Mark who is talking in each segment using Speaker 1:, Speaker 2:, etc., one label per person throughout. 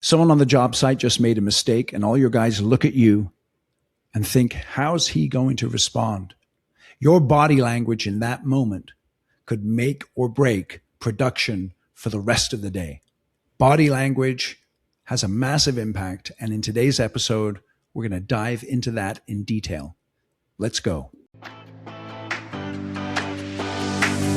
Speaker 1: Someone on the job site just made a mistake, and all your guys look at you and think, how's he going to respond? Your body language in that moment could make or break production for the rest of the day. Body language has a massive impact, and in today's episode, we're going to dive into that in detail. Let's go.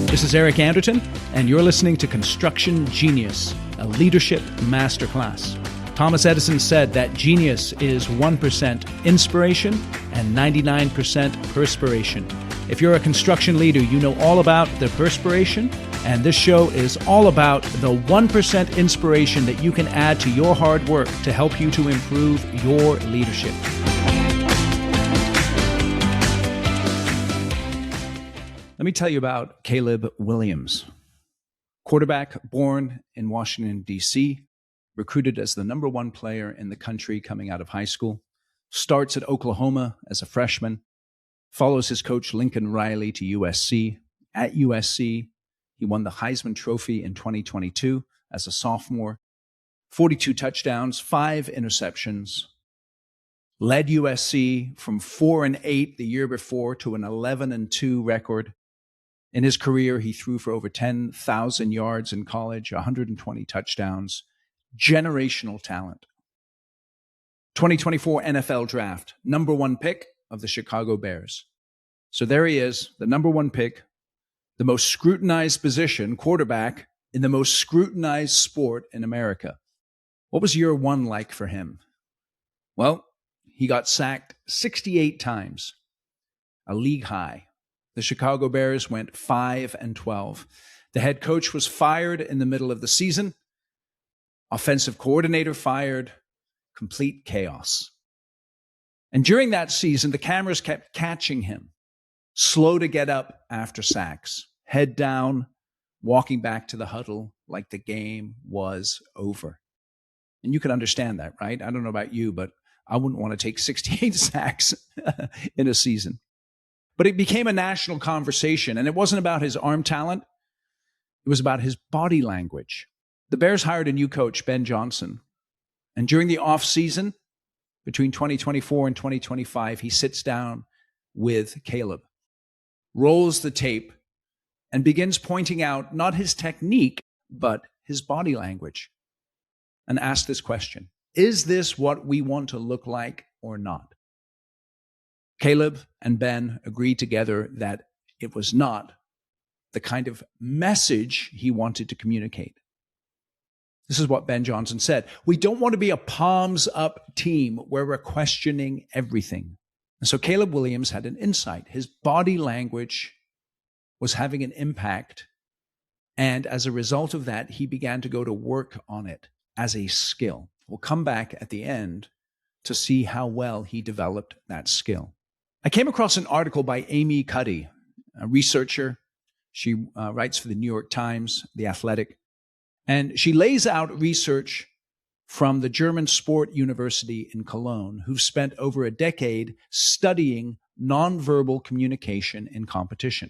Speaker 1: This is Eric Anderton, and you're listening to Construction Genius, a leadership masterclass. Thomas Edison said that genius is 1% inspiration and 99% perspiration. If you're a construction leader, you know all about the perspiration, and this show is all about the 1% inspiration that you can add to your hard work to help you to improve your leadership. Let me tell you about Caleb Williams, quarterback born in Washington, D.C., recruited as the number one player in the country coming out of high school, starts at Oklahoma as a freshman, follows his coach Lincoln Riley to USC. At USC, he won the Heisman Trophy in 2022 as a sophomore, 42 touchdowns, 5 interceptions, led USC from 4-8 the year before to an 11-2 record. In his career, he threw for over 10,000 yards in college, 120 touchdowns, generational talent. 2024 NFL Draft, number one pick of the Chicago Bears. So there he is, the number one pick, the most scrutinized position, quarterback, in the most scrutinized sport in America. What was year one like for him? Well, he got sacked 68 times, a league high. The Chicago Bears went 5-12. The head coach was fired in the middle of the season. Offensive coordinator fired. Complete chaos. And during that season, the cameras kept catching him, slow to get up after sacks, head down, walking back to the huddle like the game was over. And you can understand that, right? I don't know about you, but I wouldn't want to take 68 sacks in a season. But it became a national conversation, and it wasn't about his arm talent. It was about his body language. The Bears hired a new coach, Ben Johnson, and during the off-season, between 2024 and 2025, he sits down with Caleb, rolls the tape, and begins pointing out not his technique, but his body language, and asks this question: is this what we want to look like or not? Caleb and Ben agreed together that it was not the kind of message he wanted to communicate. This is what Ben Johnson said: we don't want to be a palms-up team where we're questioning everything. And so Caleb Williams had an insight. His body language was having an impact, and as a result of that, he began to go to work on it as a skill. We'll come back at the end to see how well he developed that skill. I came across an article by Amy Cuddy, a researcher. She writes for the New York Times, The Athletic, and she lays out research from the German Sport University in Cologne, who've spent over a decade studying nonverbal communication in competition.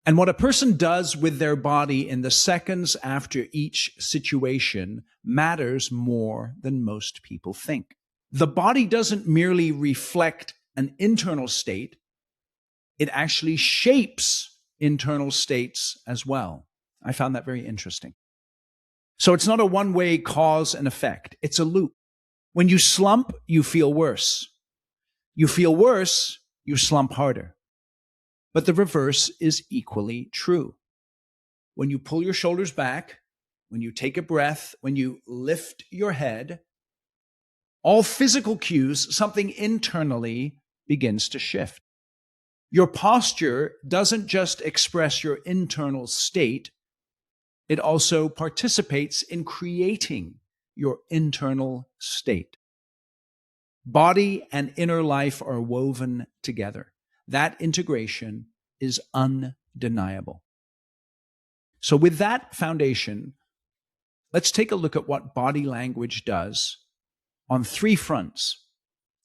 Speaker 1: And what a person does with their body in the seconds after each situation matters more than most people think. The body doesn't merely reflect an internal state, it actually shapes internal states as well. I found that very interesting. So it's not a one-way cause and effect. It's a loop. When you slump, you feel worse. You feel worse, you slump harder. But the reverse is equally true. When you pull your shoulders back, when you take a breath, when you lift your head, all physical cues, something internally begins to shift. Your posture doesn't just express your internal state, it also participates in creating your internal state. Body and inner life are woven together. That integration is undeniable. So with that foundation, let's take a look at what body language does on 3 fronts.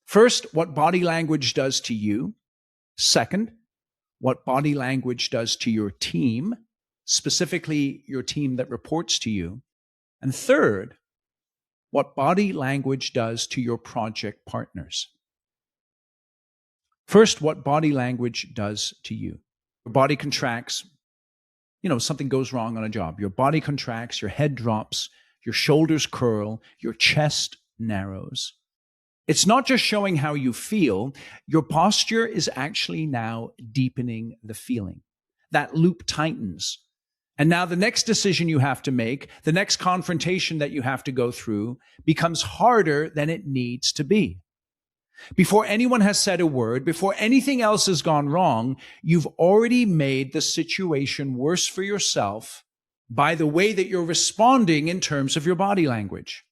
Speaker 1: First, what body language does to you. Second, what body language does to your team, specifically your team that reports to you. And third, what body language does to your project partners. First, what body language does to you. Your body contracts. Something goes wrong on a job. Your body contracts, your head drops, your shoulders curl, your chest narrows. It's not just showing how you feel. Your posture is actually now deepening the feeling. That loop tightens. And now the next decision you have to make, the next confrontation that you have to go through becomes harder than it needs to be. Before anyone has said a word, before anything else has gone wrong, you've already made the situation worse for yourself by the way that you're responding in terms of your body language.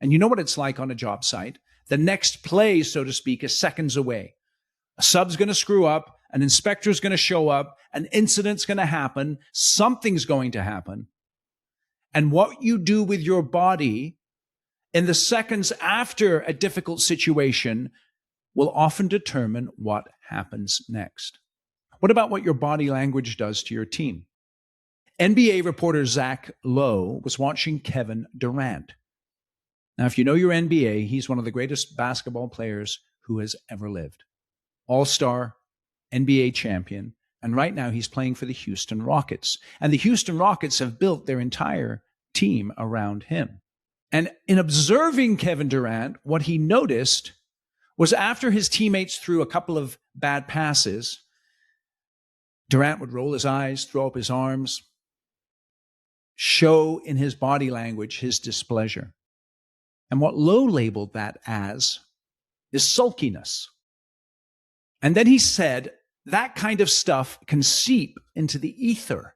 Speaker 1: And you know what it's like on a job site? The next play, so to speak, is seconds away. A sub's going to screw up, an inspector's going to show up, an incident's going to happen, something's going to happen. And what you do with your body in the seconds after a difficult situation will often determine what happens next. What about what your body language does to your team? NBA reporter Zach Lowe was watching Kevin Durant. Now, if you know your NBA, he's one of the greatest basketball players who has ever lived. All-star, NBA champion, and right now he's playing for the Houston Rockets. And the Houston Rockets have built their entire team around him. And in observing Kevin Durant, what he noticed was after his teammates threw a couple of bad passes, Durant would roll his eyes, throw up his arms, show in his body language his displeasure. And what Lowe labeled that as is sulkiness. And then he said that kind of stuff can seep into the ether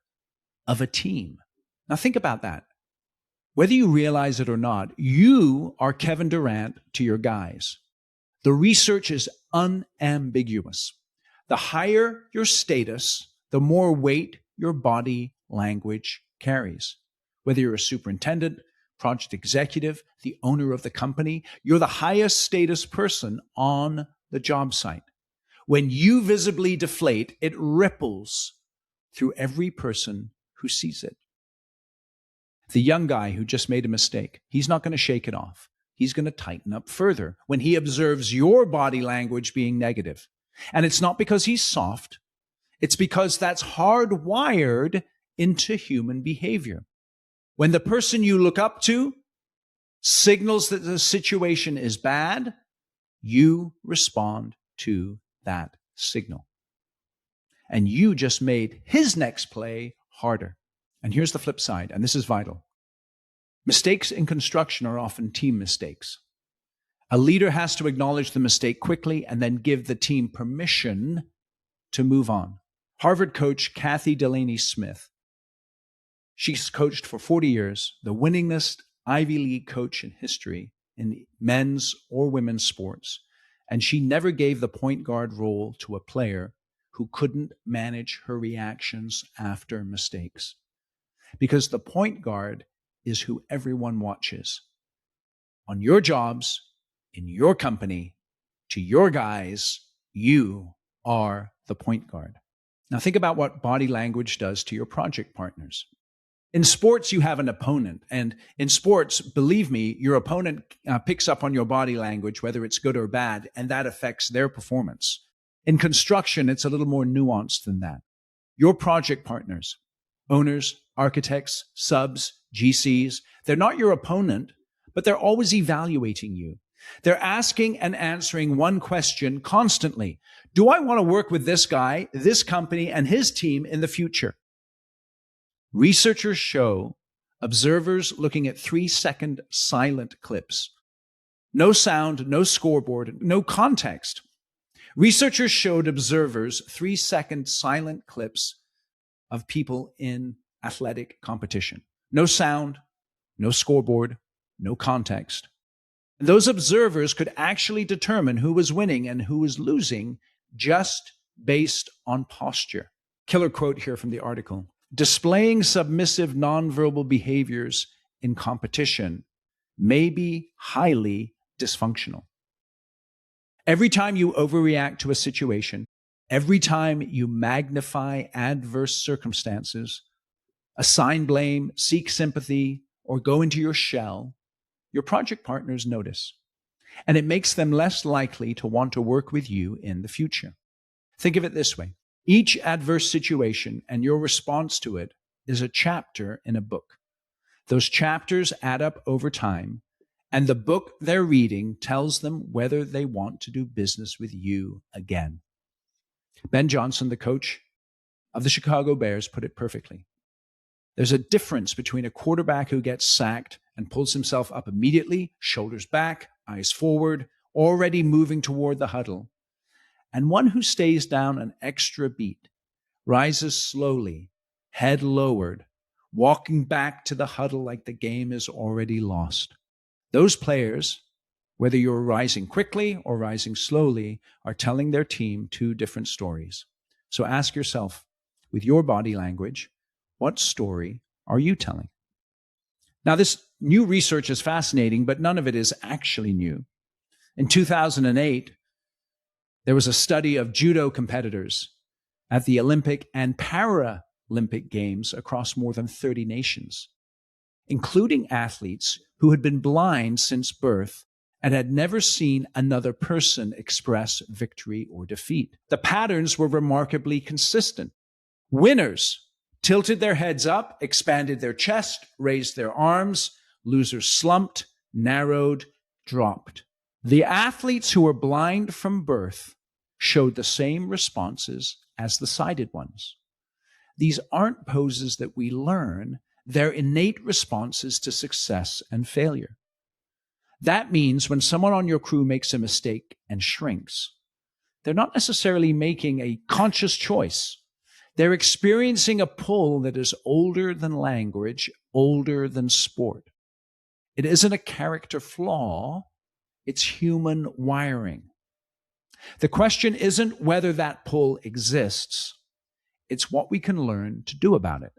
Speaker 1: of a team. Now think about that. Whether you realize it or not, you are Kevin Durant to your guys. The research is unambiguous. The higher your status, the more weight your body language carries. Whether you're a superintendent, project executive, the owner of the company, you're the highest status person on the job site. When you visibly deflate, it ripples through every person who sees it. The young guy who just made a mistake, he's not going to shake it off. He's going to tighten up further when he observes your body language being negative. And it's not because he's soft. It's because that's hardwired into human behavior. When the person you look up to signals that the situation is bad, you respond to that signal. And you just made his next play harder. And here's the flip side, and this is vital. Mistakes in construction are often team mistakes. A leader has to acknowledge the mistake quickly and then give the team permission to move on. Harvard coach Kathy Delaney Smith, she's coached for 40 years, the winningest Ivy League coach in history in men's or women's sports. And she never gave the point guard role to a player who couldn't manage her reactions after mistakes. Because the point guard is who everyone watches. On your jobs, in your company, to your guys, you are the point guard. Now think about what body language does to your project partners. In sports, you have an opponent. And in sports, believe me, your opponent picks up on your body language, whether it's good or bad, and that affects their performance. In construction, it's a little more nuanced than that. Your project partners, owners, architects, subs, GCs, they're not your opponent, but they're always evaluating you. They're asking and answering one question constantly. Do I want to work with this guy, this company, and his team in the future? Researchers show observers looking at 3-second silent clips. No sound, no scoreboard, no context. Researchers showed observers 3-second silent clips of people in athletic competition. No sound, no scoreboard, no context. And those observers could actually determine who was winning and who was losing just based on posture. Killer quote here from the article. Displaying submissive nonverbal behaviors in competition may be highly dysfunctional. Every time you overreact to a situation, every time you magnify adverse circumstances, assign blame, seek sympathy, or go into your shell, your project partners notice, and it makes them less likely to want to work with you in the future. Think of it this way. Each adverse situation and your response to it is a chapter in a book. Those chapters add up over time, and the book they're reading tells them whether they want to do business with you again. Ben Johnson, the coach of the Chicago Bears, put it perfectly. There's a difference between a quarterback who gets sacked and pulls himself up immediately, shoulders back, eyes forward, already moving toward the huddle, and one who stays down an extra beat, rises slowly, head lowered, walking back to the huddle like the game is already lost. Those players, whether you're rising quickly or rising slowly, are telling their team two different stories. So ask yourself, with your body language, what story are you telling? Now, this new research is fascinating, but none of it is actually new. In 2008, there was a study of judo competitors at the Olympic and Paralympic Games across more than 30 nations, including athletes who had been blind since birth and had never seen another person express victory or defeat. The patterns were remarkably consistent. Winners tilted their heads up, expanded their chest, raised their arms. Losers slumped, narrowed, dropped. The athletes who were blind from birth showed the same responses as the sighted ones. These aren't poses that we learn, they're innate responses to success and failure. That means when someone on your crew makes a mistake and shrinks, they're not necessarily making a conscious choice. They're experiencing a pull that is older than language, older than sport. It isn't a character flaw, it's human wiring. The question isn't whether that pull exists, it's what we can learn to do about it.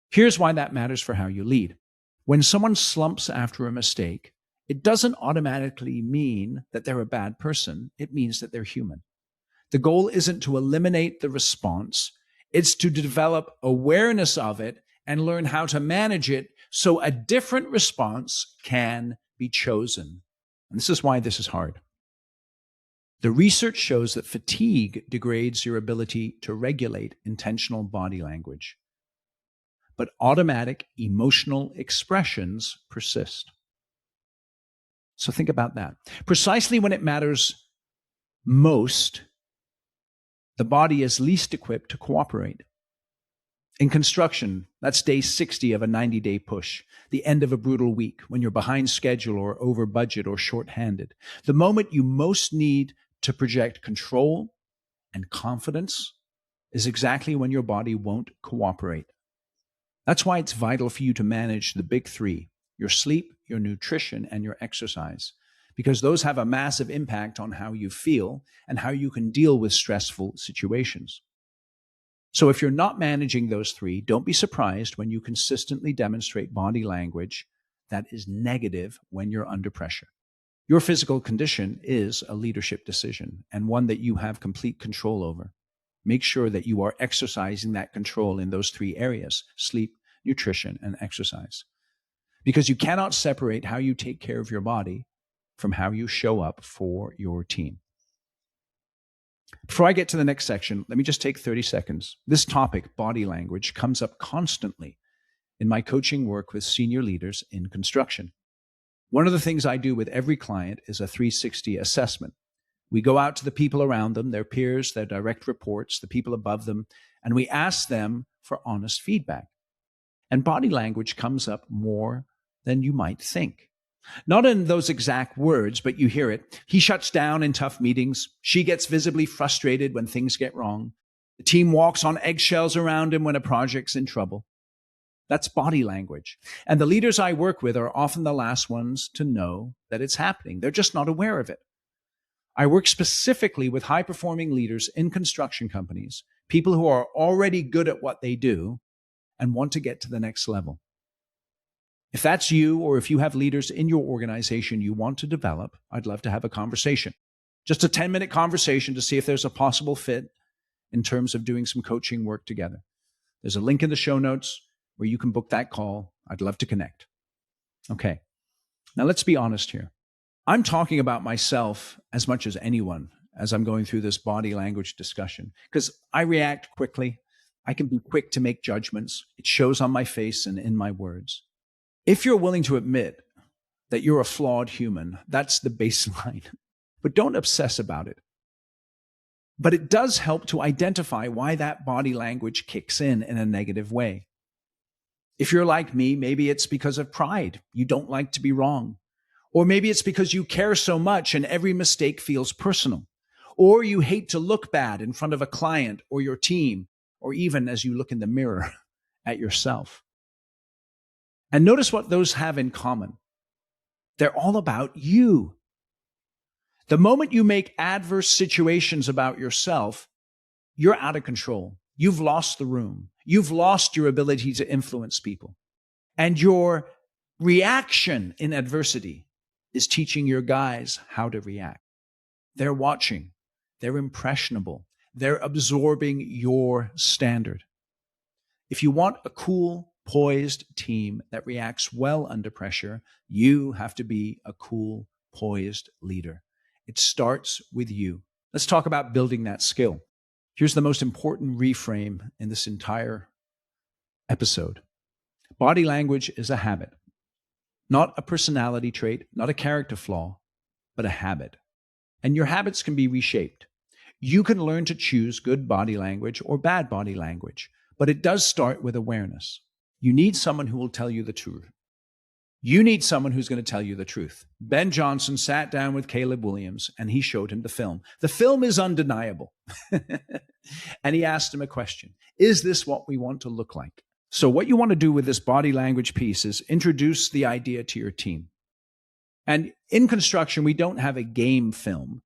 Speaker 1: Here's why that matters for how you lead. When someone slumps after a mistake, it doesn't automatically mean that they're a bad person, it means that they're human. The goal isn't to eliminate the response, it's to develop awareness of it and learn how to manage it so a different response can be chosen. And this is why this is hard. The research shows that fatigue degrades your ability to regulate intentional body language, but automatic emotional expressions persist. So think about that. Precisely when it matters most, the body is least equipped to cooperate. In construction, that's day 60 of a 90-day push, the end of a brutal week, when you're behind schedule or over budget or short-handed. The moment you most need to project control and confidence is exactly when your body won't cooperate. That's why it's vital for you to manage the big three: your sleep, your nutrition, and your exercise, because those have a massive impact on how you feel and how you can deal with stressful situations. So if you're not managing those three, don't be surprised when you consistently demonstrate body language that is negative when you're under pressure. Your physical condition is a leadership decision and one that you have complete control over. Make sure that you are exercising that control in those three areas: sleep, nutrition, and exercise. Because you cannot separate how you take care of your body from how you show up for your team. Before I get to the next section, let me just take 30 seconds. This topic, body language, comes up constantly in my coaching work with senior leaders in construction. One of the things I do with every client is a 360 assessment. We go out to the people around them, their peers, their direct reports, the people above them, and we ask them for honest feedback. And body language comes up more than you might think. Not in those exact words, but you hear it. He shuts down in tough meetings. She gets visibly frustrated when things get wrong. The team walks on eggshells around him when a project's in trouble. That's body language. And the leaders I work with are often the last ones to know that it's happening. They're just not aware of it. I work specifically with high-performing leaders in construction companies, people who are already good at what they do and want to get to the next level. If that's you, or if you have leaders in your organization you want to develop, I'd love to have a conversation. Just a 10-minute conversation to see if there's a possible fit in terms of doing some coaching work together. There's a link in the show notes where you can book that call. I'd love to connect. Okay. Now let's be honest here. I'm talking about myself as much as anyone as I'm going through this body language discussion because I react quickly. I can be quick to make judgments. It shows on my face and in my words. If you're willing to admit that you're a flawed human, that's the baseline. But don't obsess about it. But it does help to identify why that body language kicks in a negative way. If you're like me, maybe it's because of pride. You don't like to be wrong. Or maybe it's because you care so much and every mistake feels personal. Or you hate to look bad in front of a client or your team, or even as you look in the mirror at yourself. And notice what those have in common. They're all about you. The moment you make adverse situations about yourself, you're out of control. You've lost the room. You've lost your ability to influence people. And your reaction in adversity is teaching your guys how to react. They're watching. They're impressionable. They're absorbing your standard. If you want a cool, poised team that reacts well under pressure, you have to be a cool, poised leader. It starts with you. Let's talk about building that skill. Here's the most important reframe in this entire episode. Body language is a habit, not a personality trait, not a character flaw, but a habit. And your habits can be reshaped. You can learn to choose good body language or bad body language, but it does start with awareness. You need someone who will tell you the truth. You need someone who's going to tell you the truth. Ben Johnson sat down with Caleb Williams and he showed him the film. The film is undeniable. And he asked him a question. Is this what we want to look like? So what you want to do with this body language piece is introduce the idea to your team. And in construction, we don't have a game film,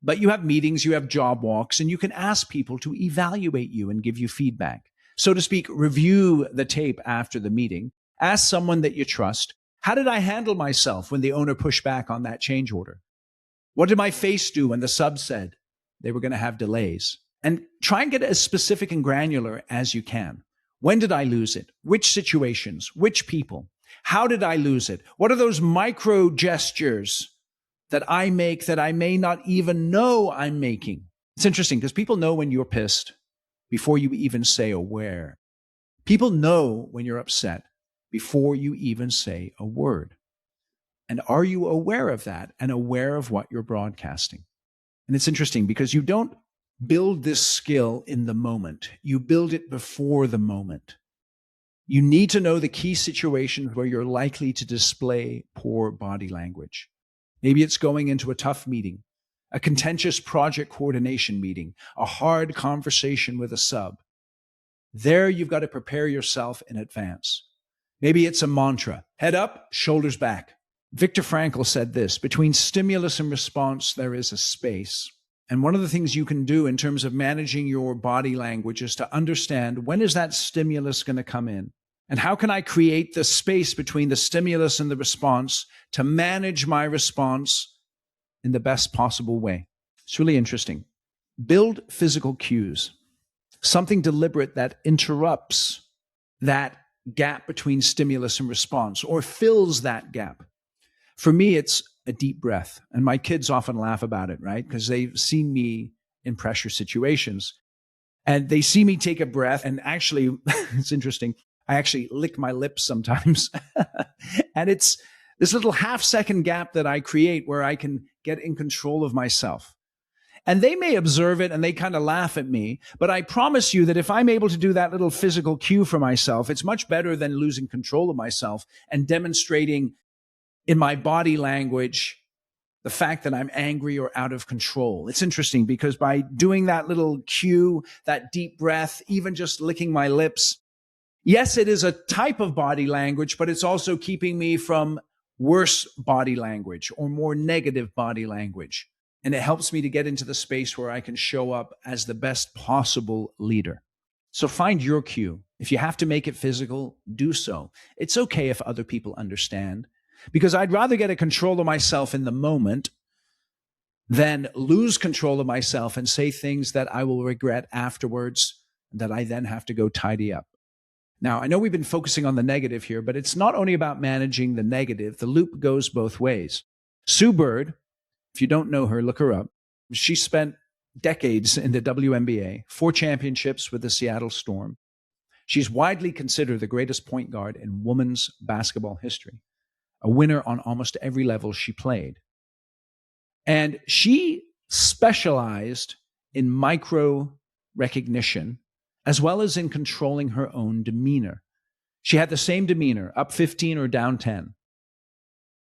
Speaker 1: but you have meetings, you have job walks, and you can ask people to evaluate you and give you feedback. So to speak, review the tape after the meeting. Ask someone that you trust, how did I handle myself when the owner pushed back on that change order? What did my face do when the sub said they were going to have delays? And try and get as specific and granular as you can. When did I lose it? Which situations? Which people? How did I lose it? What are those micro gestures that I make that I may not even know I'm making? It's interesting because people know when you're pissed before you even say a word. People know when you're upset before you even say a word. And are you aware of that and aware of what you're broadcasting? And it's interesting because you don't build this skill in the moment. You build it before the moment. You need to know the key situations where you're likely to display poor body language. Maybe it's going into a tough meeting, a contentious project coordination meeting, a hard conversation with a sub. There you've got to prepare yourself in advance. Maybe it's a mantra, head up, shoulders back. Viktor Frankl said this, between stimulus and response, there is a space. And one of the things you can do in terms of managing your body language is to understand when is that stimulus going to come in? And how can I create the space between the stimulus and the response to manage my response in the best possible way? It's really interesting. Build physical cues, something deliberate that interrupts that gap between stimulus and response or fills that gap. For me, it's a deep breath. And my kids often laugh about it, right? Because they've seen me in pressure situations and they see me take a breath. And actually, it's interesting. I actually lick my lips sometimes. And it's this little half-second gap that I create where I can get in control of myself. And they may observe it and they kind of laugh at me. But I promise you that if I'm able to do that little physical cue for myself, it's much better than losing control of myself and demonstrating in my body language the fact that I'm angry or out of control. It's interesting because by doing that little cue, that deep breath, even just licking my lips, yes, it is a type of body language, but it's also keeping me from worse body language or more negative body language. And it helps me to get into the space where I can show up as the best possible leader. So find your cue. If you have to make it physical, do so. It's okay if other people understand, because I'd rather get a control of myself in the moment than lose control of myself and say things that I will regret afterwards that I then have to go tidy up. Now, I know we've been focusing on the negative here, but it's not only about managing the negative. The loop goes both ways. Sue Bird, if you don't know her, look her up. She spent decades in the WNBA, 4 championships with the Seattle Storm. She's widely considered the greatest point guard in women's basketball history, a winner on almost every level she played. And she specialized in micro recognition as well as in controlling her own demeanor. She had the same demeanor, up 15 or down 10.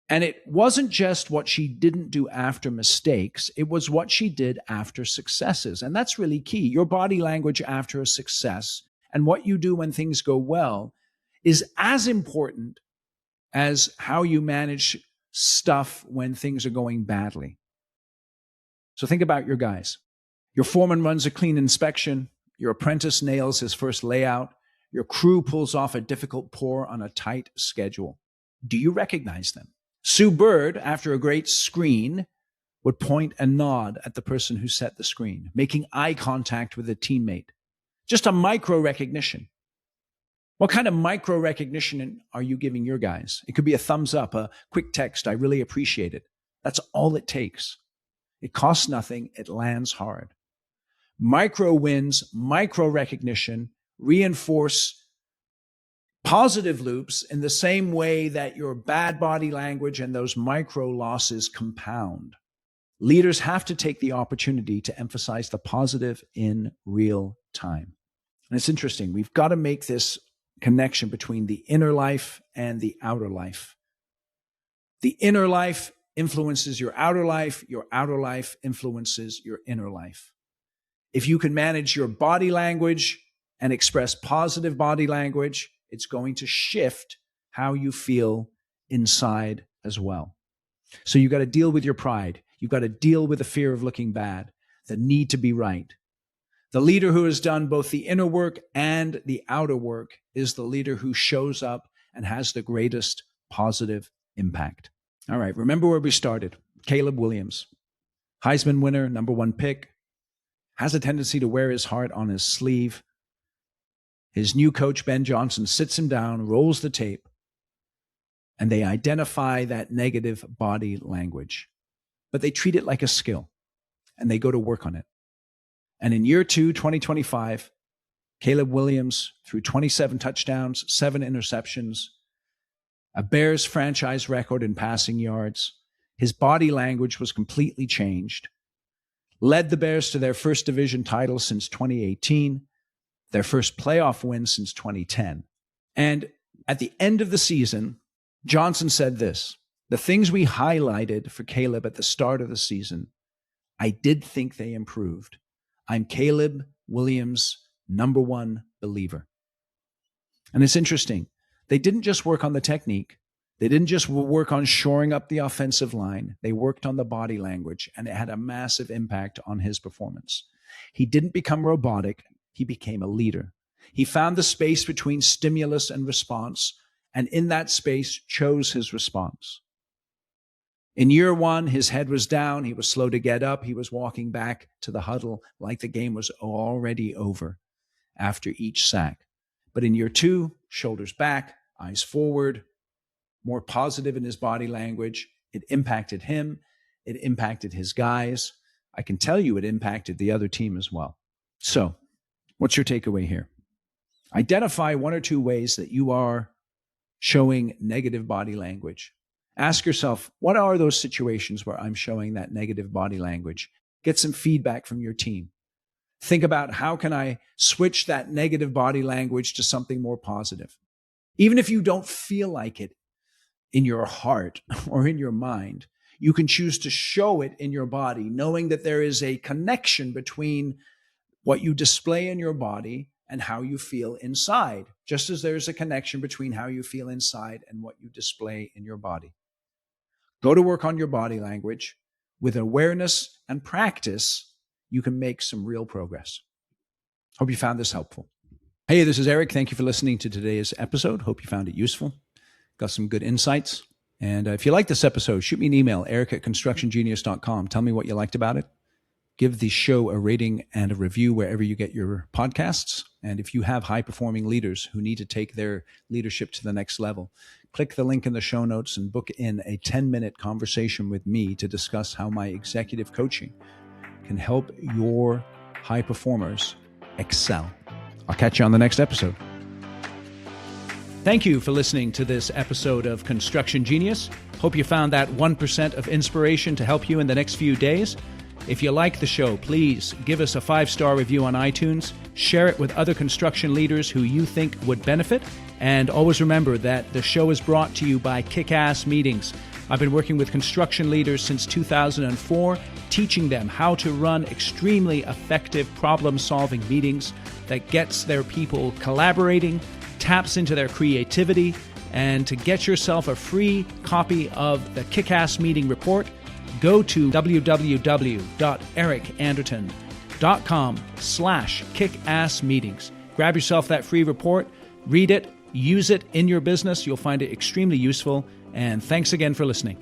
Speaker 1: And it wasn't just what she didn't do after mistakes, it was what she did after successes. And that's really key. Your body language after a success and what you do when things go well is as important as how you manage stuff when things are going badly. So think about your guys. Your foreman runs a clean inspection. Your apprentice nails his first layout. Your crew pulls off a difficult pour on a tight schedule. Do you recognize them? Sue Bird, after a great screen, would point and nod at the person who set the screen, making eye contact with a teammate. Just a micro recognition. What kind of micro recognition are you giving your guys? It could be a thumbs up, a quick text, I really appreciate it. That's all it takes. It costs nothing. It lands hard. Micro wins, micro recognition reinforce positive loops in the same way that your bad body language and those micro losses compound. Leaders have to take the opportunity to emphasize the positive in real time. And it's interesting. We've got to make this connection between the inner life and the outer life. The inner life influences your outer life influences your inner life. If you can manage your body language and express positive body language, it's going to shift how you feel inside as well. So you got to deal with your pride. You've got to deal with the fear of looking bad, the need to be right. The leader who has done both the inner work and the outer work is the leader who shows up and has the greatest positive impact. All right, remember where we started. Caleb Williams, Heisman winner, number 1 pick, has a tendency to wear his heart on his sleeve. His new coach, Ben Johnson, sits him down, rolls the tape, and they identify that negative body language. But they treat it like a skill, and they go to work on it. And in year 2, 2025, Caleb Williams threw 27 touchdowns, 7 interceptions, a Bears franchise record in passing yards. His body language was completely changed. Led the Bears to their first division title since 2018, their first playoff win since 2010. And at the end of the season, Johnson said this: the things we highlighted for Caleb at the start of the season, I did think they improved. I'm Caleb Williams' number 1 believer. And it's interesting. They didn't just work on the technique. They didn't just work on shoring up the offensive line. They worked on the body language, and it had a massive impact on his performance. He didn't become robotic. He became a leader. He found the space between stimulus and response, and in that space chose his response. In year 1, his head was down. He was slow to get up. He was walking back to the huddle like the game was already over after each sack. But in year 2, shoulders back, eyes forward, more positive in his body language. It impacted him. It impacted his guys. I can tell you it impacted the other team as well. So, what's your takeaway here? Identify 1 or 2 ways that you are showing negative body language. Ask yourself, what are those situations where I'm showing that negative body language? Get some feedback from your team. Think about, how can I switch that negative body language to something more positive? Even if you don't feel like it in your heart or in your mind, you can choose to show it in your body, knowing that there is a connection between what you display in your body and how you feel inside, just as there's a connection between how you feel inside and what you display in your body. Go to work on your body language. With awareness and practice, you can make some real progress. Hope you found this helpful. Hey, this is Eric. Thank you for listening to today's episode. Hope you found it useful. Got some good insights. And if you like this episode, shoot me an email, eric@constructiongenius.com. Tell me what you liked about it. Give the show a rating and a review wherever you get your podcasts. And if you have high-performing leaders who need to take their leadership to the next level, click the link in the show notes and book in a 10-minute conversation with me to discuss how my executive coaching can help your high performers excel. I'll catch you on the next episode. Thank you for listening to this episode of Construction Genius. Hope you found that 1% of inspiration to help you in the next few days. If you like the show, please give us a 5-star review on iTunes, share it with other construction leaders who you think would benefit, and always remember that the show is brought to you by Kick-Ass Meetings. I've been working with construction leaders since 2004, teaching them how to run extremely effective problem-solving meetings that gets their people collaborating, taps into their creativity, and to get yourself a free copy of the Kick-Ass Meeting Report, go to www.ericanderton.com/kickassmeetings. Grab yourself that free report, read it, use it in your business. You'll find it extremely useful. And thanks again for listening.